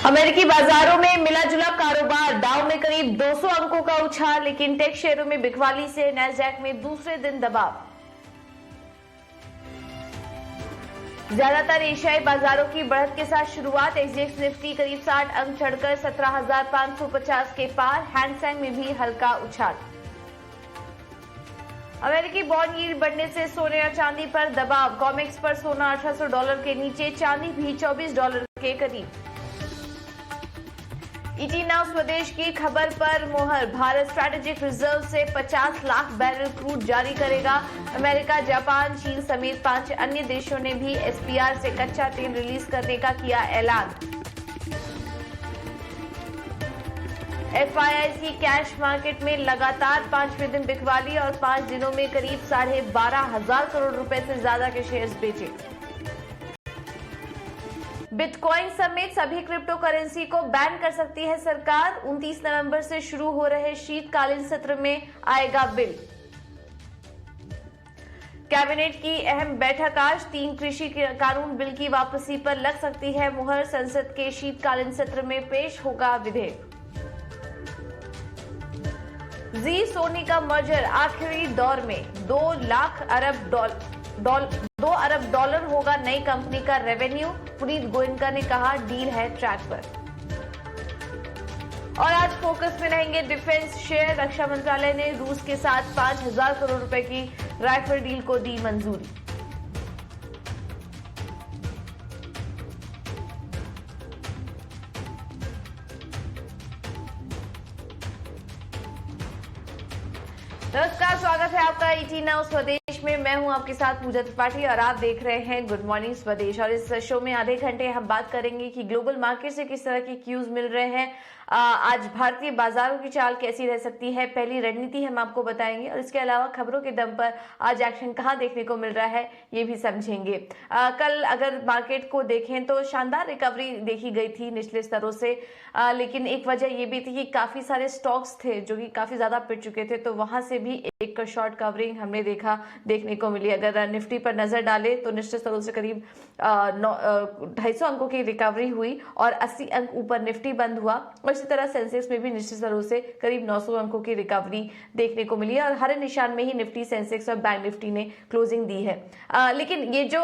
अमेरिकी बाजारों में मिला जुला कारोबार, डाउ में करीब 200 अंकों का उछाल, लेकिन टेक शेयरों में बिकवाली से नैस्डैक में दूसरे दिन दबाव। ज्यादातर एशियाई बाजारों की बढ़त के साथ शुरुआत, एसजीएक्स निफ्टी करीब 60 अंक चढ़कर 17,550 के पार, हैंगसेंग में भी हल्का उछाल। अमेरिकी बॉन्ड यील्ड बढ़ने से सोने और चांदी पर दबाव, कॉमेक्स पर सोना $1800 के नीचे, चांदी भी $24 के करीब। ईटी नाउ स्वदेश की खबर पर मोहर, भारत स्ट्रैटेजिक रिजर्व से 50 लाख बैरल क्रूड जारी करेगा। अमेरिका, जापान, चीन समेत 5 अन्य देशों ने भी एसपीआर से कच्चा तेल रिलीज करने का किया ऐलान। एफआईआईसी कैश मार्केट में लगातार 5वें दिन बिकवाली और 5 दिनों में करीब 12,500 करोड़ रुपए से ज्यादा के शेयर्स बेचे। बिटकॉइन समेत सभी क्रिप्टो करेंसी को बैन कर सकती है सरकार, 29 नवंबर से शुरू हो रहे शीतकालीन सत्र में आएगा बिल। कैबिनेट की अहम बैठक आज, 3 कृषि कानून बिल की वापसी पर लग सकती है मुहर, संसद के शीतकालीन सत्र में पेश होगा विधेयक। जी सोनी का मर्जर आखिरी दौर में, 2 अरब डॉलर होगा नई कंपनी का रेवेन्यू, पुनीत गोयनका ने कहा डील है ट्रैक पर। और आज फोकस में रहेंगे डिफेंस शेयर, रक्षा मंत्रालय ने रूस के साथ 5,000 करोड़ रुपए की राइफल डील को दी मंजूरी। नमस्कार, स्वागत है आपका ईटी नाउ स्वदेश में। मैं हूं आपके साथ पूजा त्रिपाठी और आप देख रहे हैं गुड मॉर्निंग स्वदेश। और इस शो में आधे घंटे हम बात करेंगे कि ग्लोबल मार्केट से किस तरह के क्यूज मिल रहे हैं, आज भारतीय बाजारों की चाल कैसी रह सकती है, पहली रणनीति हम आपको बताएंगे और इसके अलावा खबरों के दम पर आज एक्शन कहां देखने को मिल रहा है ये भी समझेंगे। कल अगर मार्केट को देखें तो शानदार रिकवरी देखी गई थी निचले स्तरों से, लेकिन एक वजह ये भी थी कि काफी सारे स्टॉक्स थे जो कि काफी ज्यादा पिट चुके थे, तो वहां से भी एक शॉर्ट कवरिंग हमने देखने को मिली। अगर निफ्टी पर नजर डाले तो निचले स्तरों से करीब 250 अंकों की रिकवरी हुई और 80 अंक ऊपर निफ्टी बंद हुआ। और इसी तरह सेंसेक्स में भी निचले स्तरों से करीब 900 अंकों की रिकवरी देखने को मिली और हरे निशान में ही निफ्टी, सेंसेक्स और बैंक निफ्टी ने क्लोजिंग दी है। लेकिन ये जो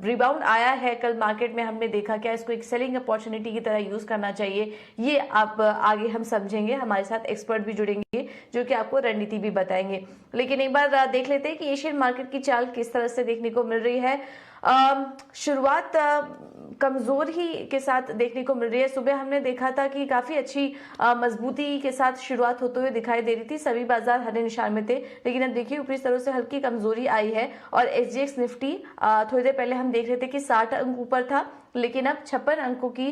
रिबाउंड आया है कल मार्केट में, हमने देखा क्या इसको एक सेलिंग अपॉर्चुनिटी की तरह यूज करना चाहिए, ये आप आगे हम समझेंगे। हमारे साथ एक्सपर्ट भी जुड़ेंगे जो कि आपको रणनीति भी बताएंगे। लेकिन एक बार देख लेते हैं कि एशियन मार्केट की चाल किस तरह से देखने को मिल रही है। शुरुआत कमजोर ही के साथ देखने को मिल रही है। सुबह हमने देखा था कि काफी अच्छी मजबूती के साथ शुरुआत होते हुए दिखाई दे रही थी, सभी बाजार हरे निशान में थे, लेकिन अब देखिए ऊपरी स्तरों से हल्की कमजोरी आई है और एसजीएक्स निफ्टी थोड़ी देर पहले हम देख रहे थे कि 60 अंक ऊपर था, लेकिन अब 56 अंकों की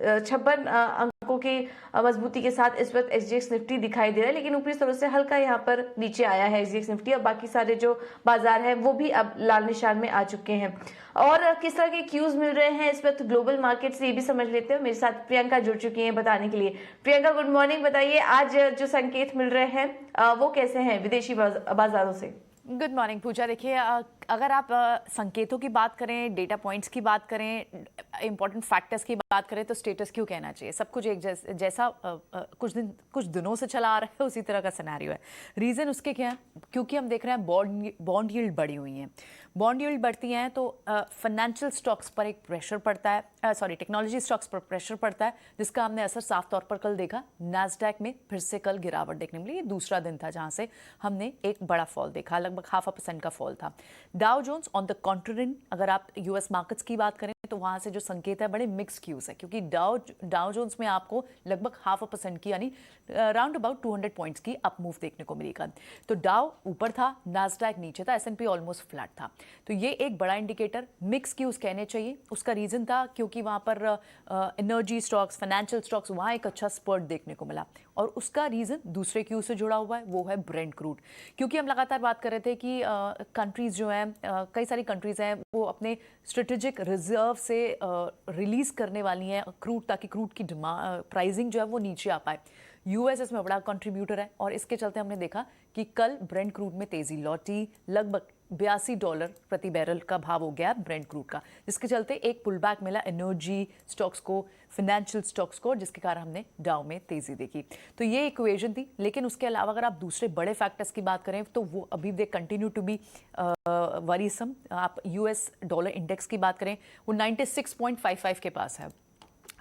56 अंकों की मजबूती के साथ इस वक्त एसजीएक्स निफ्टी दिखाई दे रहा है, लेकिन ऊपरी स्तरों से हल्का यहाँ पर नीचे आया है एसजीएक्स निफ्टी और बाकी सारे जो बाजार हैं वो भी अब लाल निशान में आ चुके हैं। और किस तरह के क्यूज मिल रहे हैं इस वक्त ग्लोबल मार्केट से, ये भी समझ लेते हैं। मेरे साथ प्रियंका जुड़ चुकी हैं बताने के लिए। प्रियंका गुड मॉर्निंग, बताइए आज जो संकेत मिल रहे हैं वो कैसे हैं विदेशी बाजारों से? गुड मॉर्निंग पूजा। देखिए, अगर आप संकेतों की बात करें, डेटा पॉइंट्स की बात करें, इंपॉर्टेंट फैक्टर्स की बात करें तो स्टेटस क्यों कहना चाहिए, सब कुछ एक जैसा कुछ दिनों से चला आ रहा है उसी तरह का सिनेरियो है। रीज़न उसके क्या है? क्योंकि हम देख रहे हैं बॉन्ड यील्ड बढ़ी हुई हैं। बॉन्ड यील्ड बढ़ती हैं तो फाइनेंशियल स्टॉक्स पर एक प्रेशर पड़ता है, टेक्नोलॉजी स्टॉक्स पर प्रेशर पड़ता है, जिसका हमने असर साफ तौर पर कल देखा। नैस्डैक में फिर से कल गिरावट देखने मिली। ये दूसरा दिन था जहां से हमने एक बड़ा फॉल देखा, लगभग 0.5% का फॉल था। Dow Jones on the contrary, अगर आप यूएस मार्केट्स की बात करें तो वहां से जो संकेत है बड़े मिक्स क्यूज है, क्योंकि डाउ जोन्स में आपको लगभग 0.5% की यानी राउंड अबाउट 200 पॉइंट्स की अप मूव देखने को मिलेगा। तो डाउ ऊपर था, नास्डैक नीचे था, एसएनपी ऑलमोस्ट फ्लैट था। तो ये एक बड़ा इंडिकेटर मिक्स क्यूज कहने चाहिए। उसका रीजन था क्योंकि वहां पर एनर्जी स्टॉक्स, फाइनेंशियल स्टॉक्स, वहां एक अच्छा स्पर्ट देखने को मिला और उसका रीजन दूसरे क्यू से जुड़ा हुआ है, वो है ब्रेंट क्रूड। क्योंकि हम लगातार बात कर रहे थे कि कंट्रीज जो हैं, कई सारी कंट्रीज हैं वो अपने स्ट्रेटेजिक रिजर्व से रिलीज करने वाली हैं क्रूड, ताकि क्रूड की प्राइसिंग जो है वो नीचे आ पाए। यूएस इसमें बड़ा कंट्रीब्यूटर है और इसके चलते हमने देखा कि कल ब्रेंट क्रूड में तेजी लौटी, लगभग $82 प्रति बैरल का भाव हो गया ब्रेंट क्रूड का, जिसके चलते एक पुल बैक मिला एनर्जी स्टॉक्स को, फाइनेंशियल स्टॉक्स को, जिसके कारण हमने डाउ में तेजी देखी। तो ये इक्वेशन थी। लेकिन उसके अलावा अगर आप दूसरे बड़े फैक्टर्स की बात करें तो वो अभी they continue to be worrisome. आप यूएस डॉलर इंडेक्स की बात करें, वो 96.55 के पास है।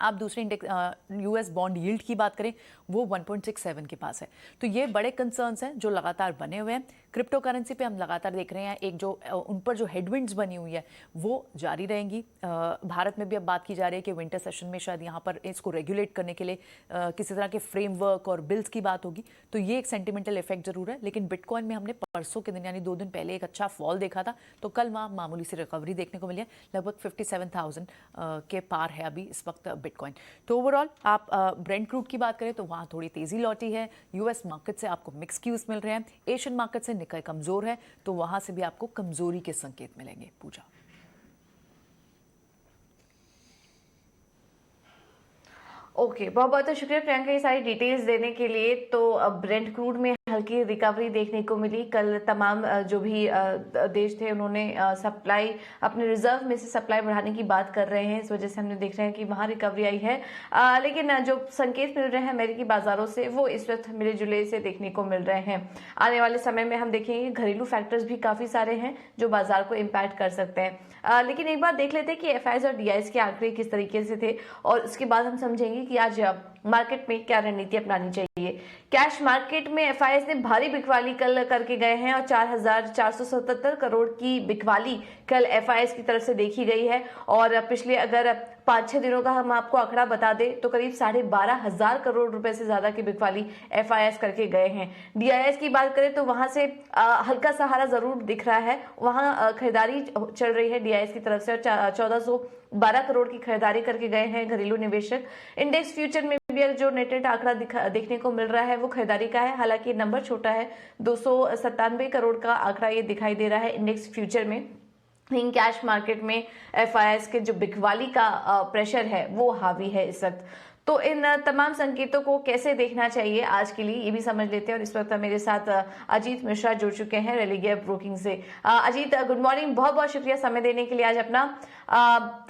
आप दूसरे इंडेक्स यूएस बॉन्ड यील्ड की बात करें, वो 1.67 के पास है। तो ये बड़े कंसर्न्स हैं जो लगातार बने हुए हैं। क्रिप्टो करेंसी पे हम लगातार देख रहे हैं एक जो उन पर जो हेडविंड्स बनी हुई है वो जारी रहेंगी। भारत में भी अब बात की जा रही है कि विंटर सेशन में शायद यहाँ पर इसको रेगुलेट करने के लिए किसी तरह के फ्रेमवर्क और बिल्स की बात होगी। तो ये एक सेंटिमेंटल इफेक्ट जरूर है। लेकिन बिटकॉइन में हमने परसों के दिन यानी 2 दिन पहले एक अच्छा फॉल देखा था, तो कल वहाँ मामूली सी रिकवरी देखने को मिली है। लगभग 57,000 के पार है अभी इस वक्त बिटकॉइन। तो ओवरऑल आप ब्रेंट क्रूड की बात करें तो वहाँ थोड़ी तेजी लौटी है। यूएस मार्केट से आपको मिक्स क्यूज मिल रहे हैं, एशियन मार्केट से निकल कमजोर है, तो वहां से भी आपको कमजोरी के संकेत मिलेंगे। पूजा। ओके, बहुत बहुत शुक्रिया प्रियंका ये सारी डिटेल्स देने के लिए। तो अब ब्रेंट क्रूड में हल्की रिकवरी देखने को मिली। कल तमाम जो भी देश थे उन्होंने सप्लाई, अपने रिजर्व में से सप्लाई बढ़ाने की बात कर रहे हैं। इस वजह से हमने देख रहे हैं कि वहां रिकवरी आई है। लेकिन जो संकेत मिल रहे हैं अमेरिकी बाजारों से वो इस वक्त मिले जुले से देखने को मिल रहे हैं। आने वाले समय में हम देखेंगे घरेलू फैक्टर्स भी काफी सारे हैं जो बाजार को इम्पैक्ट कर सकते हैं। लेकिन एक बार देख लेते हैं कि एफआईआई और डीआईएस के आंकड़े किस तरीके से थे, और उसके बाद हम समझेंगे कि आज मार्केट में क्या रणनीति अपनानी चाहिए। कैश मार्केट में एफआईआई ने भारी बिकवाली कल करके गए हैं और 4,477 करोड़ की बिकवाली कल एफआईआई की तरफ से देखी गई है। और पिछले अगर 5-6 दिनों का हम आपको आंकड़ा बता दें तो करीब 12,500 करोड़ रुपए से ज्यादा की बिकवाली एफआईआई करके गए हैं। डीआईएस की बात करें तो वहां से हल्का सहारा जरूर दिख रहा है, वहां खरीदारी चल रही है डीआईएस की तरफ से और 1412 करोड़ की खरीदारी करके गए हैं घरेलू निवेशक। इंडेक्स फ्यूचर में भी जो नेटेड आंकड़ा देखने को मिल रहा है वो खरीदारी का है, हालांकि नंबर छोटा है, 297 करोड़ का आंकड़ा ये दिखाई दे रहा है इंडेक्स फ्यूचर में। इन कैश मार्केट में एफआईआई के जो बिकवाली का प्रेशर है वो हावी है इस वक्त। तो इन तमाम संकेतों को कैसे देखना चाहिए आज के लिए ये भी समझ लेते हैं। और इस वक्त मेरे साथ अजीत मिश्रा जुड़ चुके हैं रेलिगेयर ब्रोकिंग से। अजीत, गुड मॉर्निंग, बहुत बहुत शुक्रिया समय देने के लिए आज अपना।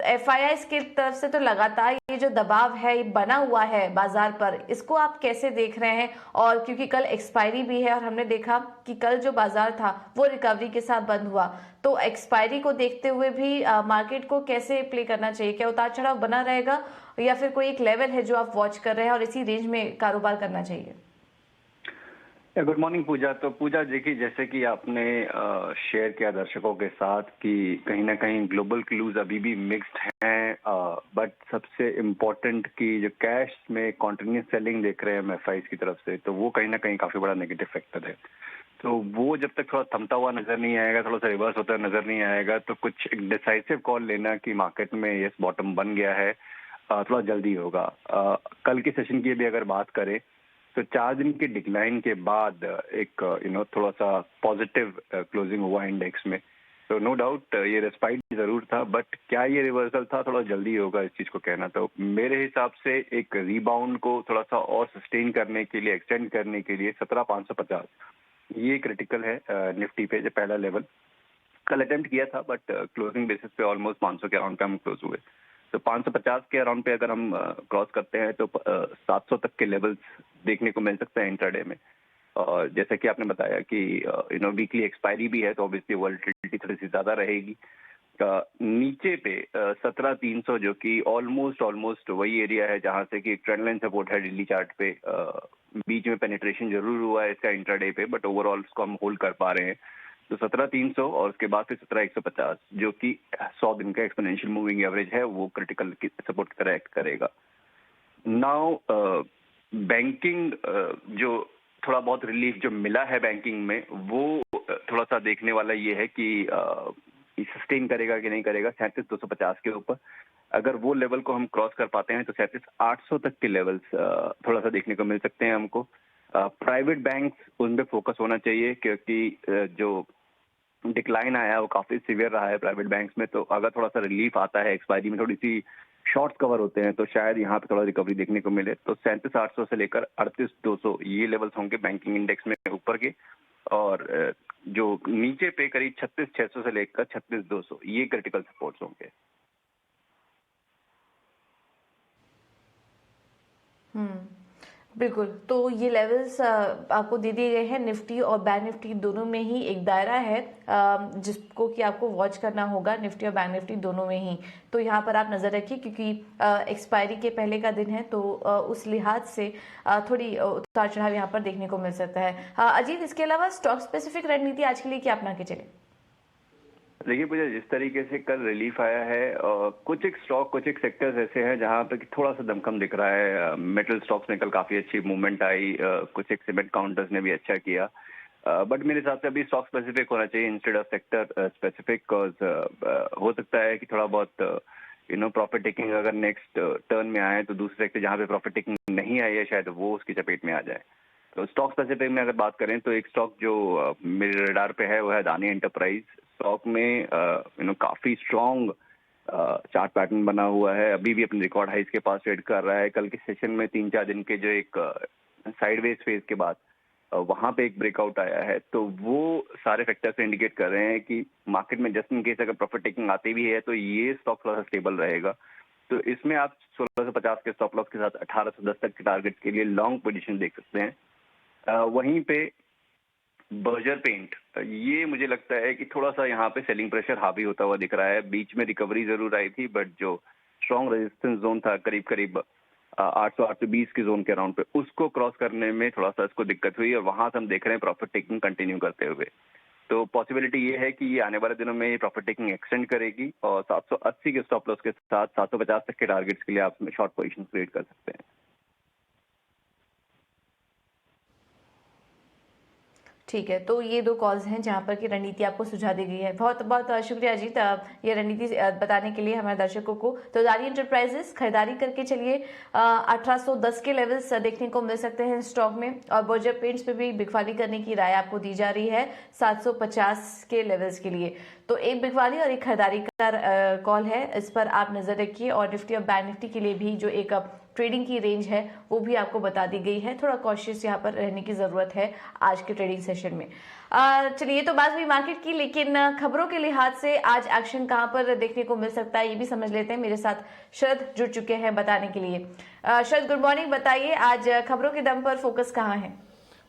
एफआईआई की तरफ से तो लगातार ये जो दबाव है ये बना हुआ है बाजार पर, इसको आप कैसे देख रहे हैं? और क्योंकि कल एक्सपायरी भी है और हमने देखा कि कल जो बाजार था वो रिकवरी के साथ बंद हुआ, तो एक्सपायरी को देखते हुए भी मार्केट को कैसे प्ले करना चाहिए? क्या उतार चढ़ाव बना रहेगा या फिर कोई एक लेवल है जो आप वॉच कर रहे हैं और इसी रेंज में कारोबार करना चाहिए? गुड मॉर्निंग पूजा। तो पूजा देखिए, जैसे कि आपने शेयर किया दर्शकों के साथ कि कहीं ना कहीं ग्लोबल क्लूज अभी भी मिक्स्ड हैं, बट सबसे इम्पोर्टेंट कि जो कैश में कॉन्टिन्यूस सेलिंग देख रहे हैं हम एफआईआई की तरफ से, तो वो कहीं ना कहीं काफी बड़ा नेगेटिव फैक्टर है। तो वो जब तक थोड़ा थमता हुआ नजर नहीं आएगा, थोड़ा सा रिवर्स होता नजर नहीं आएगा, तो कुछ एक डिसाइसिव कॉल लेना कि मार्केट में यस बॉटम बन गया है थोड़ा जल्दी होगा। कल के सेशन की भी अगर बात करें तो 4 दिन के डिक्लाइन के बाद एक थोड़ा सा पॉजिटिव क्लोजिंग हुआ इंडेक्स में। तो नो डाउट ये रेस्पाइट जरूर था, बट क्या ये रिवर्सल था, थोड़ा जल्दी होगा इस चीज को कहना। तो मेरे हिसाब से एक रीबाउंड को थोड़ा सा और सस्टेन करने के लिए, एक्सटेंड करने के लिए 17,550 ये क्रिटिकल है निफ्टी पे, जो पहला लेवल कल अटेम्प्ट किया था, बट क्लोजिंग बेसिस पे ऑलमोस्ट 500 के अराउंड पे हम क्लोज हुए। तो 550 के अराउंड पे अगर हम क्रॉस करते हैं तो 700 तक के लेवल्स देखने को मिल सकते हैं इंट्राडे में। और जैसे कि आपने बताया कि वीकली एक्सपायरी भी है, तो ऑब्वियसली वॉलेटिलिटी थोड़ी सी ज्यादा रहेगी। नीचे पे 17,300 जो कि ऑलमोस्ट वही एरिया है जहां से कि ट्रेंड लाइन सपोर्ट है डेली चार्ट पे। बीच में पेनिट्रेशन जरूर हुआ है इसका इंट्राडे पे, बट ओवरऑल उसको हम होल्ड कर पा रहे हैं। तो 17,300 और उसके बाद फिर 17,150 जो कि 100 दिन का एक्सपोनेंशियल मूविंग एवरेज है, वो क्रिटिकल सपोर्ट की तरह एक्ट करेगा। नाउ बैंकिंग जो थोड़ा बहुत रिलीफ जो मिला है बैंकिंग में, वो थोड़ा सा देखने वाला ये है कि सस्टेन करेगा कि नहीं करेगा 37,250 के ऊपर। अगर वो लेवल को हम क्रॉस कर पाते हैं तो 37,800 तक के लेवल्स थोड़ा सा देखने को मिल सकते हैं हमको। प्राइवेट बैंक्स उन पे फोकस होना चाहिए क्योंकि जो डिक्लाइन आया है वो काफी सीवियर रहा है प्राइवेट बैंक्स में। तो अगर थोड़ा सा रिलीफ आता है, एक्सपायरी में थोड़ी सी शॉर्ट्स कवर होते हैं, तो शायद यहाँ पे थोड़ा रिकवरी देखने को मिले। तो 37,800 से लेकर 38,200 ये लेवल्स होंगे बैंकिंग इंडेक्स में ऊपर के। और जो नीचे पे करीब 36,600 से लेकर 36,200 ये क्रिटिकल सपोर्ट्स होंगे। बिल्कुल। तो ये लेवल्स आपको दे दिए गए हैं निफ्टी और बैंक निफ्टी दोनों में ही एक दायरा है जिसको कि आपको वॉच करना होगा निफ्टी और बैंक निफ्टी दोनों में ही। तो यहाँ पर आप नज़र रखिए क्योंकि एक्सपायरी के पहले का दिन है तो उस लिहाज से थोड़ी उतार चढ़ाव यहाँ पर देखने को मिल सकता है। अजीत, इसके अलावा स्टॉक स्पेसिफिक रणनीति आज के लिए क्या अपना के चले? देखिए पूजा, जिस तरीके से कल रिलीफ आया है कुछ एक स्टॉक कुछ एक सेक्टर्स ऐसे हैं जहां पे थोड़ा सा दमखम दिख रहा है। मेटल स्टॉक्स में कल काफी अच्छी मूवमेंट आई, कुछ एक सीमेंट काउंटर्स ने भी अच्छा किया, बट मेरे हिसाब से अभी स्टॉक स्पेसिफिक होना चाहिए इंस्टेड ऑफ सेक्टर स्पेसिफिक। हो सकता है कि थोड़ा बहुत प्रॉफिट टेकिंग अगर नेक्स्ट टर्न में आए तो दूसरे सेक्टर जहाँ पे प्रॉफिट टेकिंग नहीं आई है शायद वो उसकी चपेट में आ जाए। तो स्टॉक स्पेसिफिक में अगर बात करें तो एक स्टॉक जो मेरे रडार पे है वो है अदानी एंटरप्राइज। स्टॉक में काफी स्ट्रॉन्ग चार्ट पैटर्न बना हुआ है, अभी भी अपने रिकॉर्ड हाइस के पास ट्रेड कर रहा है। कल के सेशन में 3-4 दिन के जो एक साइडवेज फेज के बाद वहां पे एक ब्रेकआउट आया है, तो वो सारे फैक्टर्स इंडिकेट कर रहे हैं कि मार्केट में जस्ट इन केस अगर प्रॉफिट टेकिंग आती भी है तो ये स्टॉक थोड़ा सा स्टेबल रहेगा। तो इसमें आप 1650 के स्टॉप लॉस के साथ 1810 तक के टारगेट के लिए लॉन्ग पोजीशन देख सकते हैं। वहीं पे बर्जर पेंट, ये मुझे लगता है कि थोड़ा सा यहाँ पे सेलिंग प्रेशर हावी होता हुआ दिख रहा है। बीच में रिकवरी जरूर आई थी बट जो स्ट्रॉन्ग रेजिस्टेंस जोन था करीब 800-820 के जोन के अराउंड पे, उसको क्रॉस करने में थोड़ा सा इसको दिक्कत हुई और वहां से हम देख रहे हैं प्रॉफिट टेकिंग कंटिन्यू करते हुए। तो पॉसिबिलिटी ये है कि ये आने वाले दिनों में ये प्रॉफिट टेकिंग एक्सटेंड करेगी और 780 के स्टॉप लॉस के साथ 750 तक के टारगेट्स के लिए आप शॉर्ट पोजीशन क्रिएट कर सकते हैं। ठीक है, तो ये दो कॉल्स हैं जहां पर की रणनीति आपको सुझा दी गई है। बहुत बहुत शुक्रिया अजीत ये रणनीति बताने के लिए हमारे दर्शकों को। तो अदानी एंटरप्राइजेस खरीदारी करके चलिए 1810 के लेवल्स देखने को मिल सकते हैं स्टॉक में, और बर्जर पेंट्स पे भी बिकवाली करने की राय आपको दी जा रही है 750 के लेवल्स के लिए। तो एक बिकवाली और एक खरीदारी का कॉल है, इस पर आप नजर रखिए। और निफ्टी और बैंक निफ्टी के लिए भी जो एक ट्रेडिंग की रेंज है वो भी आपको बता दी गई है। थोड़ा कॉशियस यहाँ पर रहने की जरूरत है आज के ट्रेडिंग सेशन में। चलिए, तो बात हुई मार्केट की, लेकिन खबरों के लिहाज से आज एक्शन कहां पर देखने को मिल सकता है ये भी समझ लेते हैं। मेरे साथ शरद जुड़ चुके हैं बताने के लिए। शरद, गुड मॉर्निंग। बताइए आज खबरों के दम पर फोकस कहाँ है?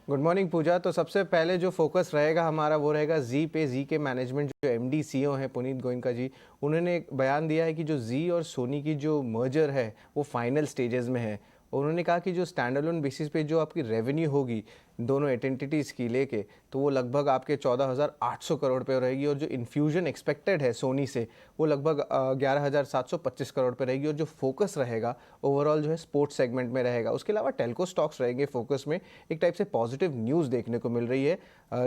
गुड मॉर्निंग पूजा। तो सबसे पहले जो फोकस रहेगा हमारा वो रहेगा जी पे। जी के मैनेजमेंट जो एमडी सीईओ हैं पुनीत गोयनका जी, उन्होंने एक बयान दिया है कि जो जी और सोनी की जो मर्जर है वो फाइनल स्टेजेस में है। उन्होंने कहा कि जो स्टैंड अलोन बेसिस पे जो आपकी रेवेन्यू होगी दोनों एंटिटीज़ की लेके, तो वो लगभग आपके 14,800 करोड़ पे रहेगी, और जो इन्फ्यूजन एक्सपेक्टेड है सोनी से वो लगभग 11,725 करोड़ पे रहेगी। और जो फोकस रहेगा ओवरऑल जो है स्पोर्ट्स सेगमेंट में रहेगा। उसके अलावा टेल्को स्टॉक्स रहेंगे फोकस में। एक टाइप से पॉजिटिव न्यूज़ देखने को मिल रही है।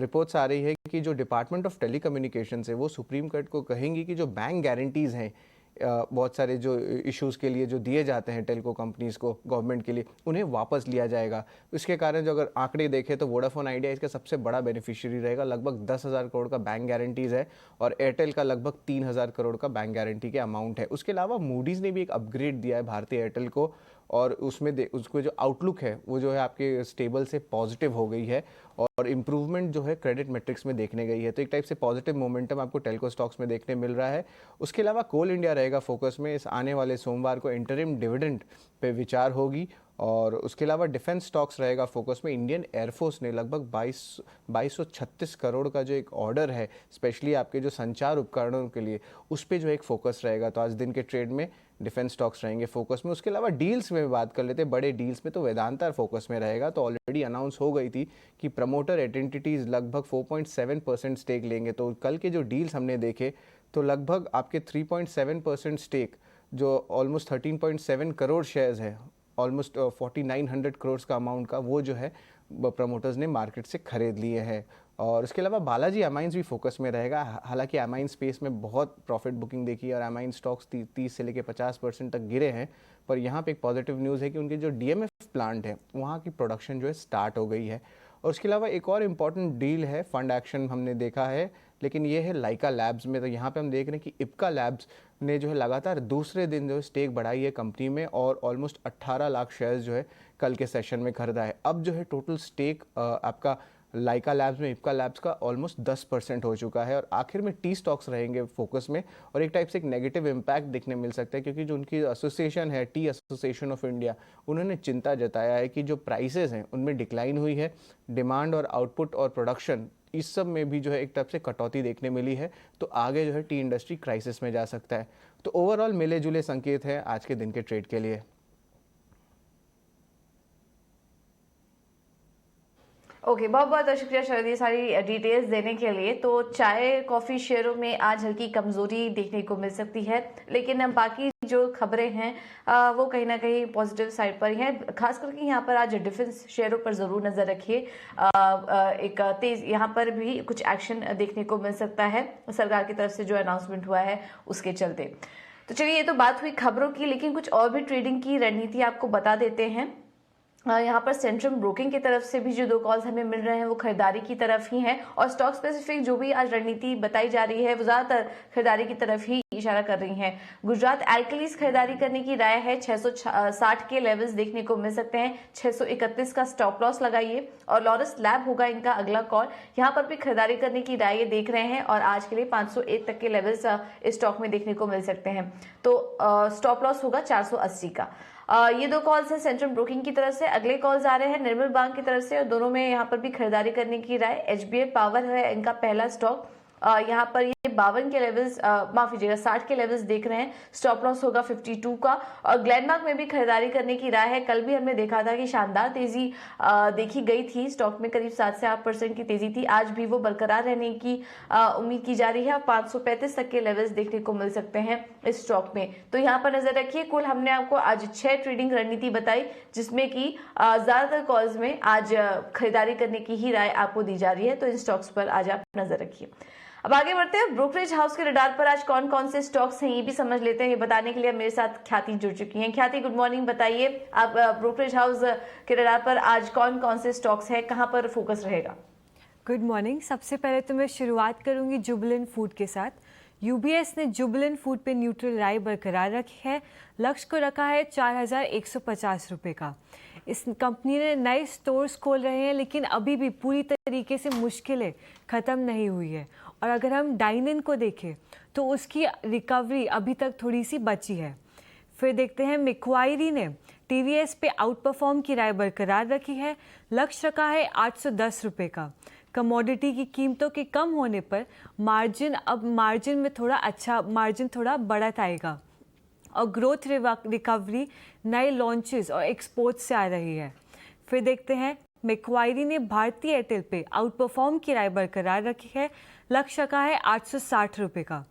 रिपोर्ट्स आ रही है कि जो डिपार्टमेंट ऑफ टेलीकम्युनिकेशन है वो सुप्रीम कोर्ट को कहेंगी कि जो बैंक गारंटीज़ हैं बहुत सारे जो इश्यूज़ के लिए जो दिए जाते हैं टेल्को कंपनीज़ को गवर्नमेंट के लिए, उन्हें वापस लिया जाएगा। इसके कारण जो अगर आंकड़े देखें तो वोडाफोन आइडिया इसका सबसे बड़ा बेनिफिशियरी रहेगा। लगभग 10,000 करोड़ का बैंक गारंटीज़ है, और एयरटेल का लगभग 3,000 करोड़ का बैंक गारंटी के अमाउंट है। उसके अलावा मूडीज़ ने भी एक अपग्रेड दिया है भारतीय एयरटेल को, और उसमें उसको जो आउटलुक है वो जो है आपके स्टेबल से पॉजिटिव हो गई है, और इम्प्रूवमेंट जो है क्रेडिट मैट्रिक्स में देखने गई है। तो एक टाइप से पॉजिटिव मोमेंटम आपको टेल्को स्टॉक्स में देखने मिल रहा है। उसके अलावा कोल इंडिया रहेगा फोकस में। इस आने वाले सोमवार को इंटरिम डिविडेंड पे विचार होगी। और उसके अलावा डिफेंस स्टॉक्स रहेगा फोकस में। इंडियन एयरफोर्स ने लगभग 2236 करोड़ का जो एक ऑर्डर है स्पेशली आपके जो संचार उपकरणों के लिए, उस पर जो एक फोकस रहेगा। तो आज दिन के ट्रेड में डिफेंस स्टॉक्स रहेंगे फोकस में। उसके अलावा डील्स में बात कर लेते हैं, बड़े डील्स में तो वेदांता फोकस में रहेगा। तो ऑलरेडी अनाउंस हो गई थी कि प्रमोटर एंटिटीज़ लगभग 4.7% स्टेक लेंगे। तो कल के जो डील्स हमने देखे तो लगभग आपके 3.7% स्टेक जो ऑलमोस्ट 13.7 करोड़ शेयर्स है, ऑलमोस्ट 4900 करोड़ का अमाउंट का, वो जो है प्रमोटर्स ने मार्केट से खरीद लिए हैं। और इसके अलावा बालाजी अमाइंस भी फोकस में रहेगा। हालांकि अमाइन स्पेस में बहुत प्रॉफिट बुकिंग देखी है और अमाइन स्टॉक्स 30 से लेकर 50% तक गिरे हैं, पर यहाँ पे एक पॉजिटिव न्यूज़ है कि उनके जो डीएमएफ प्लांट है वहाँ की प्रोडक्शन जो है स्टार्ट हो गई है। और उसके अलावा एक और इम्पॉर्टेंट डील है, फंड एक्शन हमने देखा है, लेकिन ये है लाइका लैब्स में। तो यहाँ पे हम देख रहे हैं कि इप्का लैब्स ने जो है लगातार दूसरे दिन जो है स्टेक बढ़ाई है कंपनी में, और ऑलमोस्ट 18 लाख शेयर्स जो है कल के सेशन में खरीदा है। अब जो है टोटल स्टेक आपका लाइका लैब्स में इप्का लैब्स का ऑलमोस्ट 10% हो चुका है। और आखिर में टी स्टॉक्स रहेंगे फोकस में, और एक टाइप से एक नेगेटिव इम्पैक्ट दिखने मिल सकता है, क्योंकि जो उनकी एसोसिएशन है, टी एसोसिएशन ऑफ इंडिया, उन्होंने चिंता जताया है कि जो प्राइसेस हैं उनमें डिक्लाइन हुई है, डिमांड और आउटपुट और प्रोडक्शन इस सब में भी जो है एक तरफ से कटौती देखने मिली है, तो आगे जो है टी इंडस्ट्री क्राइसिस में जा सकता है। तो ओवरऑल मिले जुले संकेत हैं आज के दिन के ट्रेड के लिए। ओके, बहुत बहुत शुक्रिया शरद ये सारी डिटेल्स देने के लिए। तो चाय कॉफी शेयरों में आज हल्की कमजोरी देखने को मिल सकती है, लेकिन बाकी जो खबरें हैं वो कहीं ना कहीं पॉजिटिव साइड पर ही हैं। खास करके यहाँ पर आज डिफेंस शेयरों पर जरूर नजर रखिए। एक तेज यहाँ पर भी कुछ एक्शन देखने को मिल सकता है सरकार की तरफ से जो अनाउंसमेंट हुआ है उसके चलते। तो चलिए, ये तो बात हुई खबरों की, लेकिन कुछ और भी ट्रेडिंग की रणनीति आपको बता देते हैं। यहाँ पर सेंट्रम ब्रोकिंग की तरफ से भी जो 2 कॉल्स हमें मिल रहे हैं वो खरीदारी की तरफ ही हैं, और स्टॉक स्पेसिफिक जो भी आज रणनीति बताई जा रही है वो ज्यादातर खरीदारी की तरफ ही इशारा कर रही हैं। गुजरात एल्कलीज खरीदारी करने की राय है, 660 के लेवल्स देखने को मिल सकते हैं, 631 का स्टॉप लॉस लगाइए। और लॉरस लैब होगा इनका अगला कॉल, यहाँ पर भी खरीदारी करने की राय देख रहे हैं, और आज के लिए 501 तक के लेवल्स इस स्टॉक में देखने को मिल सकते हैं। तो स्टॉप लॉस होगा 480 का। ये 2 कॉल्स हैं सेंट्रल ब्रोकिंग की तरफ से। अगले कॉल्स आ रहे हैं निर्मल बैंक की तरफ से, और दोनों में यहाँ पर भी खरीदारी करने की राय। HBL पावर है इनका पहला स्टॉक, यहाँ पर ये 52 के लेवल्स, माफ कीजिएगा 60 के लेवल्स देख रहे हैं, स्टॉप लॉस होगा 52 का। और ग्लेनमार्क में भी खरीदारी करने की राय है। कल भी हमने देखा था कि शानदार तेजी देखी गई थी, स्टॉक में करीब 7 से 8% की तेजी थी। आज भी वो बरकरार रहने की उम्मीद की जा रही है, और 535 तक के लेवल्स देखने को मिल सकते हैं इस स्टॉक में। तो यहाँ पर नजर रखिए। कुल हमने आपको आज 6 ट्रेडिंग रणनीति बताई, जिसमें कि ज्यादातर कॉल्स में आज खरीदारी करने की ही राय आपको दी जा रही है। तो इन स्टॉक्स पर आज आप नजर रखिए। अब आगे बढ़ते हैं। ब्रोकरेज हाउस के रडार पर आज कौन कौन से स्टॉक्स हैं ये भी समझ लेते हैं। ये बताने के लिए मेरे साथ ख्याति जुड़ चुकी हैं। ख्याति, गुड मॉर्निंग। बताइए आप ब्रोकरेज हाउस के रडार पर आज कौन कौन से स्टॉक्स हैं, कहां पर फोकस रहेगा? Good morning. सबसे पहले तो मैं शुरुआत करूंगी जुबिलेंट फूड के साथ। यूबीएस ने जुबिलेंट फूड पे न्यूट्रल राय बरकरार रखी है, लक्ष्य को रखा है 4,150 रुपये का। इस कंपनी ने नए स्टोर्स खोल रहे हैं, लेकिन अभी भी पूरी तरीके से मुश्किलें ख़त्म नहीं हुई है। और अगर हम डाइन इन को देखें तो उसकी रिकवरी अभी तक थोड़ी सी बची है। फिर देखते हैं मैक्वायरी ने टीवीएस पे आउट परफॉर्म की राय बरकरार रखी है, लक्ष्य रखा है 810 रुपये का। कमोडिटी की कीमतों के कम होने पर मार्जिन में थोड़ा बढ़त आएगा, और ग्रोथ रिकवरी नए लॉन्चेस और एक्सपोर्ट से आ रही है। फिर देखते हैं मैक्वायरी ने भारतीय एयरटेल पे आउट परफॉर्म की राय बरकरार रखी है, लक्ष्य का है 860 रुपये का।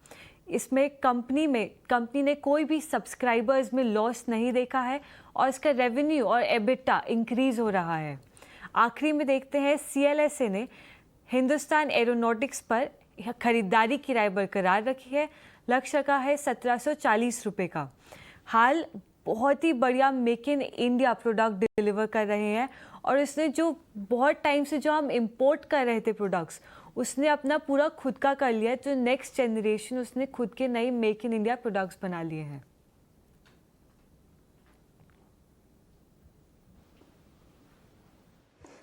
इसमें कंपनी ने कोई भी सब्सक्राइबर्स में लॉस नहीं देखा है, और इसका रेवेन्यू और एबिटा इंक्रीज हो रहा है। आखिरी में देखते हैं CLSA ने हिंदुस्तान एरोनॉटिक्स पर खरीदारी की राय बरकरार रखी है, लक्ष्य का है 1740 रुपये का। हाल बहुत ही बढ़िया make in India product deliver कर रहे हैं, और इसने जो बहुत टाइम से जो हम इंपोर्ट कर रहे थे प्रोडक्ट्स, उसने अपना पूरा खुद का कर लिया है। तो नेक्स्ट जनरेशन उसने खुद के नए मेक इन इंडिया प्रोडक्ट्स बना लिए हैं।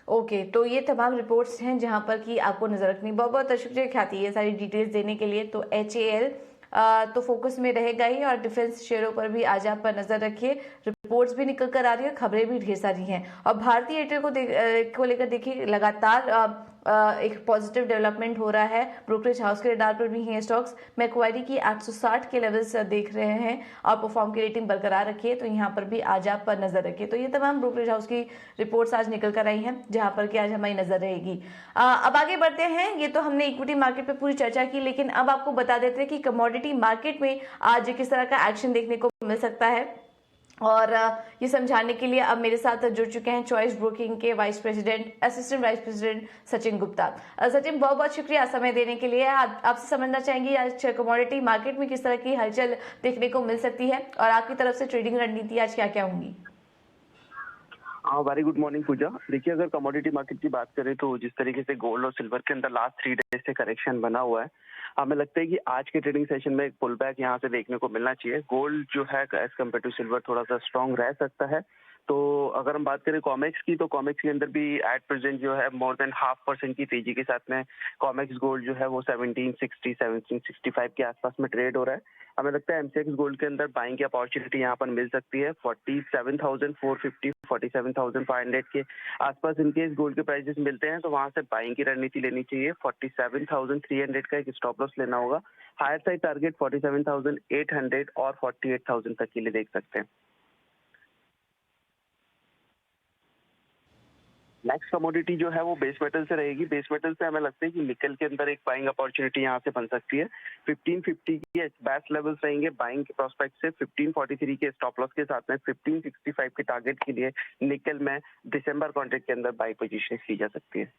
ओके, तो ये तमाम रिपोर्ट्स हैं जहां पर कि आपको नजर रखनी। बहुत बहुत शुक्रिया ख्याति ये सारी डिटेल्स देने के लिए। तो HAL तो फोकस में रहेगा ही, और डिफेंस शेयरों पर भी आज आप पर नजर रखिए। रिपोर्ट्स भी निकल कर आ रही है, खबरें भी ढेर सारी हैं। और भारतीय एयरटेल को लेकर देखिए लगातार एक पॉजिटिव डेवलपमेंट हो रहा है। ब्रोकरेज हाउस के रडार पर भी हैं स्टॉक्स। मैक्वायरी की 860 के लेवल्स देख रहे हैं, और परफॉर्म की रेटिंग बरकरार रखिए, तो यहाँ पर भी आज आप पर नजर रखिए। तो ये तमाम ब्रोकरेज हाउस की रिपोर्ट्स आज निकल कर आई हैं, जहां पर कि आज हमारी नजर रहेगी। अब आगे बढ़ते हैं। ये तो हमने इक्विटी मार्केट पे पूरी चर्चा की, लेकिन अब आपको बता देते हैं कि कमोडिटी मार्केट में आज किस तरह का एक्शन देखने को मिल सकता है। और ये समझाने के लिए अब मेरे साथ जुड़ चुके हैं चॉइस ब्रोकिंग के assistant vice president Sachin Gupta. Sachin, बहुत बहुत शुक्रिया समय देने के लिए। आपसे समझना चाहेंगे आज कमोडिटी मार्केट में किस तरह की हलचल देखने को मिल सकती है, और आपकी तरफ से ट्रेडिंग रणनीति आज क्या क्या होंगी? वेरी गुड मॉर्निंग पूजा। देखिए, अगर कमोडिटी मार्केट की बात करें तो जिस तरीके से गोल्ड और सिल्वर के अंदर लास्ट 3 डेज से करेक्शन बना हुआ है, हमें लगता है कि आज के ट्रेडिंग सेशन में एक पुल बैक यहाँ से देखने को मिलना चाहिए। गोल्ड जो है एज कम्पेयर टू सिल्वर थोड़ा सा स्ट्रॉन्ग रह सकता है, तो अगर हम बात करें कॉमेक्स की, तो कॉमेक्स के अंदर भी एट प्रेजेंट जो है मोर देन 0.5% की तेजी के साथ में कॉमेक्स गोल्ड जो है वो 1760 1765 के आसपास में ट्रेड हो रहा है। हमें लगता है एमसीएक्स गोल्ड के अंदर बाइंग की अपॉर्चुनिटी यहाँ पर मिल सकती है। 47,450 47,500 के आसपास इनके इस गोल्ड के प्राइसेस मिलते हैं, तो वहां से बाइंग की रणनीति लेनी चाहिए। 47,300 का एक स्टॉप लॉस लेना होगा। हायर साइड टारगेट 47,800 और 48,000 तक के लिए देख सकते हैं। नेक्स्ट कमोडिटी जो है वो बेस मेटल से रहेगी। बेस मेटल से हमें लगता है कि निकल के अंदर एक बाइंग अपॉर्चुनिटी यहाँ से बन सकती है। 1550 के बेस्ट लेवल्स रहेंगे बाइंग के प्रोस्पेक्ट से। 1543 के स्टॉप लॉस के साथ में 1565 के टारगेट के लिए निकल में दिसंबर कॉन्ट्रैक्ट के अंदर बाई पोजीशन ली जा सकती है।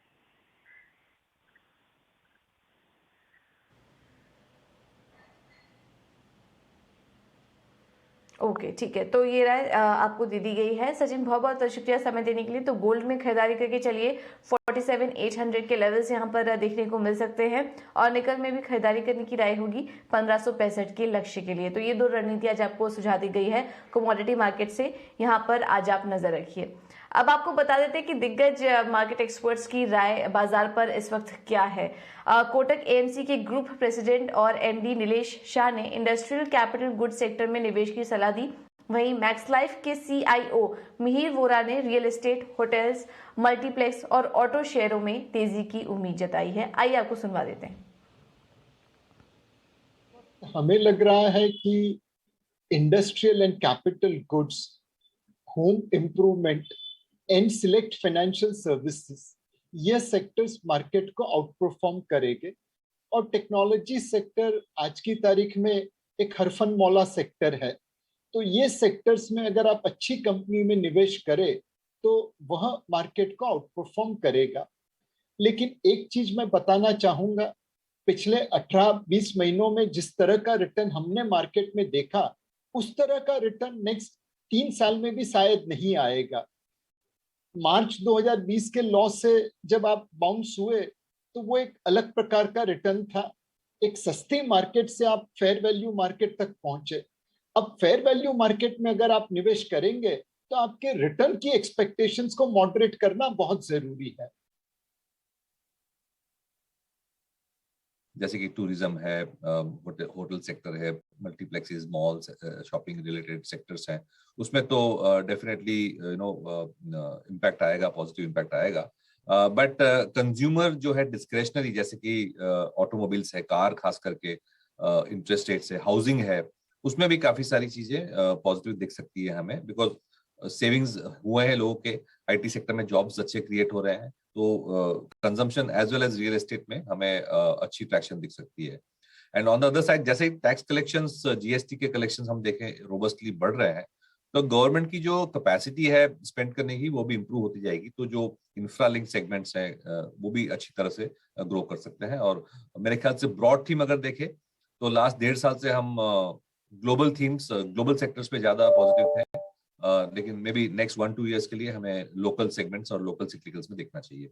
ओके, ठीक है। तो ये राय आपको दे दी गई है। सचिन, बहुत बहुत शुक्रिया समय देने के लिए। तो गोल्ड में खरीदारी करके चलिए 47,800 के लेवल्स यहाँ पर देखने को मिल सकते हैं, और निकल में भी खरीदारी करने की राय होगी 1565 के लक्ष्य के लिए। तो ये दो रणनीति आज आपको सुझा दी गई है कमोडिटी मार्केट से, यहाँ पर आज आप नजर रखिए। अब आपको बता देते हैं कि दिग्गज मार्केट एक्सपर्ट्स की राय बाजार पर इस वक्त क्या है। कोटक एएमसी के ग्रुप प्रेसिडेंट और एमडी नीलेश शाह ने इंडस्ट्रियल कैपिटल गुड्स सेक्टर में निवेश की सलाह दी। वहीं मैक्स लाइफ के सीआईओ मिहिर वोरा ने रियल एस्टेट, होटल्स, मल्टीप्लेक्स और ऑटो शेयरों में तेजी की उम्मीद जताई है। आइए आपको सुनवा देते हैं। हमें लग रहा है कि industrial and capital goods, home improvement and select financial services, ये सेक्टर्स मार्केट को आउट परफॉर्म करेंगे। और टेक्नोलॉजी सेक्टर आज की तारीख में एक हरफन मौला सेक्टर है, तो ये सेक्टर्स में अगर आप अच्छी कंपनी में निवेश करें तो वह मार्केट को आउट परफॉर्म करेगा। लेकिन एक चीज मैं बताना चाहूंगा, पिछले 18-20 महीनों में जिस तरह का रिटर्न हमने मार्केट में देखा, उस तरह का रिटर्न नेक्स्ट 3 साल में भी शायद नहीं आएगा। मार्च 2020 के लॉस से जब आप बाउंस हुए तो वो एक अलग प्रकार का रिटर्न था। एक सस्ती मार्केट से आप फेयर वैल्यू मार्केट तक पहुंचे। अब फेयर वैल्यू मार्केट में अगर आप निवेश करेंगे तो आपके रिटर्न की एक्सपेक्टेशंस को मॉडरेट करना बहुत जरूरी है। जैसे कि टूरिज्म है, होटल सेक्टर है, multiplexes, malls, shopping related sectors हैं, उसमें तो डेफिनेटली इम्पैक्ट आएगा, पॉजिटिव इम्पैक्ट आएगा। बट कंज्यूमर जो है डिस्क्रेशनरी, जैसे कि ऑटोमोबाइल्स है, कार खास करके, इंटरेस्ट रेट्स है, हाउसिंग है, उसमें भी काफी सारी चीजें पॉजिटिव दिख सकती है हमें, बिकॉज सेविंग्स हुए हैं लोगों के, आईटी सेक्टर में जॉब्स अच्छे क्रिएट हो रहे हैं, तो consumption as well as real estate में हमें अच्छी ट्रैक्शन दिख सकती है। And on the other side, जैसे टैक्स कलेक्शंस, जीएसटी के कलेक्शंस हम देखें रोबस्टली बढ़ रहे हैं, तो गवर्नमेंट की जो कैपेसिटी है स्पेंड करने की वो भी इंप्रूव होती जाएगी। तो जो इंफ्रा लिंक सेगमेंट्स हैं वो भी अच्छी तरह से ग्रो कर सकते हैं। और मेरे ख्याल से ब्रॉड थीम अगर देखें तो लास्ट 1.5 साल से हम ग्लोबल थीम्स, ग्लोबल सेक्टर्स पे ज्यादा पॉजिटिव थे, लेकिन मे बी नेक्स्ट 1-2 ईयर्स के लिए हमें लोकल सेगमेंट्स और लोकल सिक्लिकल्स में देखना चाहिए।